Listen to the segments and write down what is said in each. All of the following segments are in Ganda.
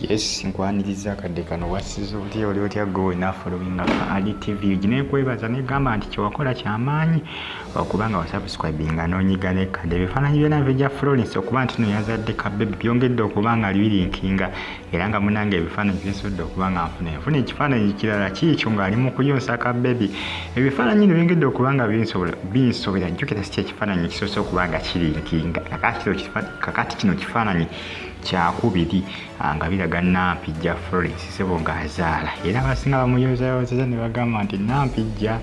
Yes, nkwaniriza kadde kano wasiza otya oli otya gwe nafolowinga ADTV ginekwebaza negamba nti kyewakola kyamaanyi okubanga wasubscribinga n'onyiga nekadde ebifaananyi byonna bijja Florence okuba nti no yazadde kabbebi byongedde okuba nga libirinkinga era nga munange ebifaananyi byensobodde okuba nga nfuna ekifaananyi kirala kiikyo ng'ali mu kuyonsa kabbebi ebifaananyi bino byongedde okuba nga binsobera jjukira si kyekifaananyi kisoose okuba nga kirinkinga kakati kino kifaananyi kyakubiri nga biraga Nampijja Florence Ssebo ng'azaala era abasinga bamuyozayozeza ne bagamba nti Nampijja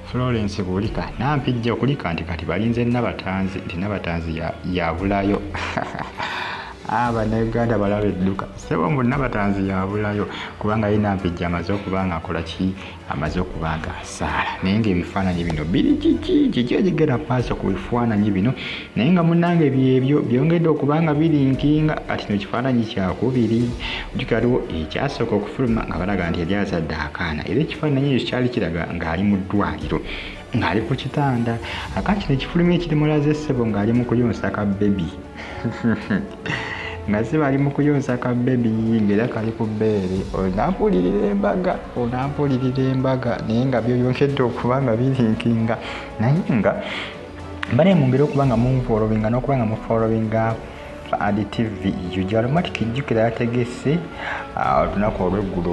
Florence kulika Nampijja kulika nti kati balinze Nabatanzi nti Nabatanzi yabulayo Bannayuganda balaba edduka Ssebo mbu Nabatanzi yabulayo kubanga ye Nampijja amaze okuba nga akola ki amaze okuba nga asaala naye ng'ebifaananyi bino biri kiki egigenda maaso ku bifaananyi bino naye nga munnange byebyo byongedde okuba nga birinkinga ati no kifaananyi kyakubiri ojjukira waliwo ekyasooka okufuluma nga balaga nti yali azadde akaana era ekifaananyi ekyo kyali kiraga ng'ali mu ddwaliro ng'ali ku kitanda akati kino ekifulumya ekirimulaze Ssebo ng'ali mu kuyonsa kabbebi nga Ssebo ali mu kuyonsa kabbebi ng'era kali ku bbeere onampulirira embaga naye nga byo byongedde okuba nga birinkinga naye nga mbane mungere okuba nga munfolowinga n'okuba nga mufolowinga ADTV automatic jjukira yategese olunaku olw'eggulo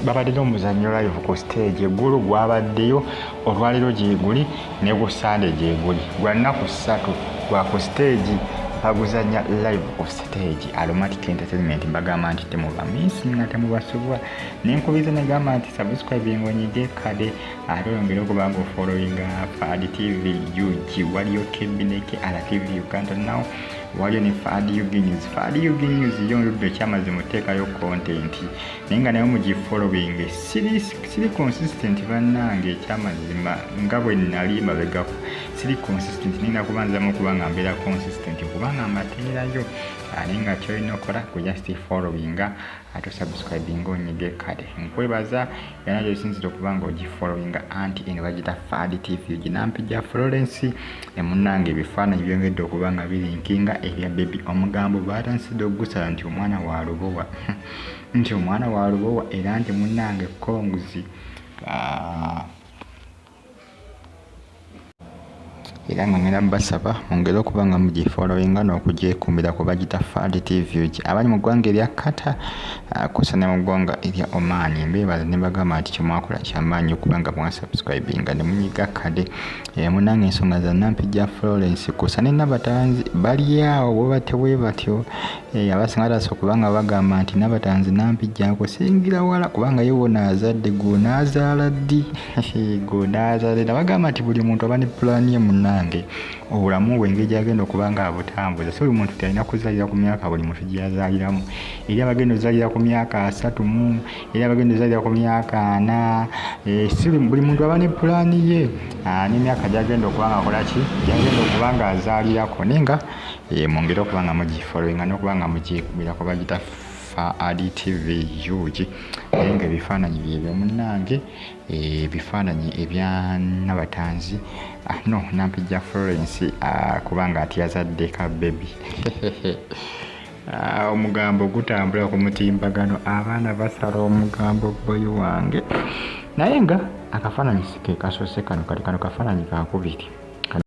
babadde n'omuzannyo live ku stage eggulu gwabaddeyo olwaliro gyeguli ne ku Sunday gyeguli gwa nnaku 3 gwa ku stage baguzanya live ku stage Aromatic Entertainment mbagamba nti temuba misinga temubasubwa n'enkubiza negamba nti subscribing onyige kade ate oyongere okuba nga ofollowinga ADTV UG waliyo Kebineke RTV Uganda Now waliyo ne Fadi UG News yo oludde ekyamaze muteekayo content naye nga nayo mugifollowing siri consistent bannange ekyamazima nga bwe nali mabegako siri consistent naye nga kubanzamu okuba nga mbeera consistent kubanga mbateerayo naye nga kyolina okola ku just followinga ate subscribing onyige kade nkwebaza era nakyo kisinzira okuba nga ogifollowinga anti eno bagita ADTV Nampijja Florence emunnange ebifaananyi byongedde okuba nga birinkinga ebya bebi omugambo batansidde ogusala nti omwana wa lubowa era nti munnange konguzi era nga ngenda mbasaba mungere okuba nga mugifollowinga n'okugyekuumira ku bagita ADTV abali mu ggwanga erya Qatar kusa ne mu ggwanga erya Oman mbeebaza ne bagamba nti kyemwakola kyamaanyi okuba nga mwasubscribinga ne munyiga kade munnange ensonga za Nampijja Florence kusa ne Nabatanzi bali awo bwe batyo abasinga taasa okuba nga bagamba nti Nabatanzi Nampijja akusingira wala kubanga ye wona azadde gonaazaala ddi gonaazaala nabagamba nti buli muntu aba ne pulaani ye munnange obulamu bwe engeri gyagenda okuba nga abutambuza si buli muntu talina kuzaalira ku myaka buli muntu gyazaaliramu eri abagenda ozaalira ku myaka 3 eri abagenda ozaalira ku myaka 4 si buli muntu aba ne pulaani ye n'emyaka gyagenda okuba nga akola ki gyagenda okuba nga azaalirako naye nga mwongere okuba nga mugifollowinga n'okuba nga mugyekubira ku bagita ADTV UG naye nga ebifaananyi byebyo munnange ebifaananyi ebya Nabatanzi Nampijja Florence kubanga ati yazadde kabbebi omugambo gutambula ku mutimbagano abaana basala omugambo boyi wange naye nga akafaananyi sike kasoose kano kafaananyi kakubiri